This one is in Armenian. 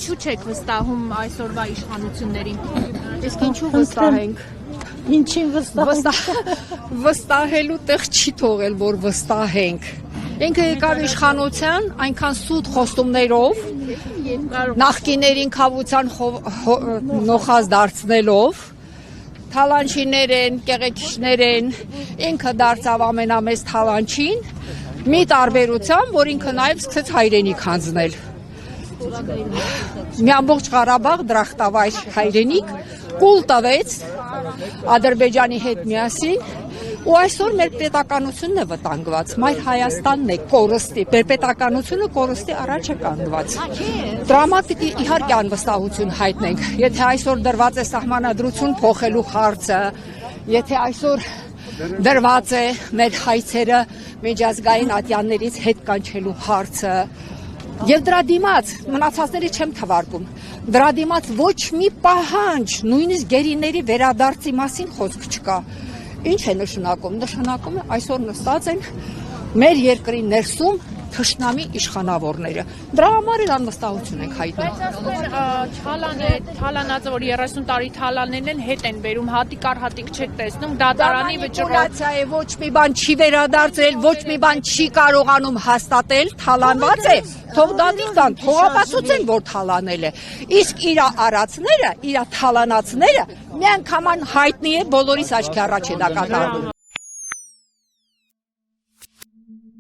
Ինչու չեք վստահում այսօրվա իշխանություններին։ Իսկ ինչու վստահ ենք։ Ինչին վստահ։ Վստահելու տեղ չի թողել, որ վստահենք։ Ինքը եկավ իշխանության այնքան սուտ խոստումներով, նախկիներին խավության նոխած դարձնելով, թալանչիներ են, կեղեքիչներ են, ինքը դարձավ ամենամեծ թալանչին, մի տարբերությամբ, որ ինքը նաև սկսեց հայրենիք հանձնել։ Մի ամբողջ Ղարաբաղ դրախտավայր հայրենիք կուլ տվեց Ադրբեջանի հետ միասին ու այսօր մեր պետականությունն է վտանգված, մայր Հայաստանն է կորստի, մեր պետականությունը կորստի առաջ է կանգնված։ Դրամատիկ իհարկե անվստահություն հայտնենք, եթե այսօր դրված է սահմանադրություն փոխելու հարցը, եթե այսօր դրված է մեր հայցերը միջազգային ատյաններից հետ կանչելու հարցը, եւ դրա դիմաց մնացածների չեմ թվարկում, դրա դիմաց ոչ մի պահանջ, նույնիսկ գերիների վերադարձի մասին խոսք չկա։ Ինչ է նշանակում։ Նշանակում է այսօր նստած են մեր երկրի ներսում թշնամի իշխանավորները։ Դրա համար էլ անվստահություն ենք հայտնում։ Թալանածը, որ 30 տարի թալաններն են, հետ են բերում, հատիկ առ հատիկ չեք տեսնում, դատարանի վճռով։ Ոչ մի բան չի վերադարձել, ոչ մի բան չի կարողանում հաստատել, թալանված է, թող դատի տան, թողապացուցեն, որ թալանել է։ Իսկ իր արածները, իր թալանածները միանգամայն հայտնի է, բոլորիս աչքի առաջ է դա կատարվում։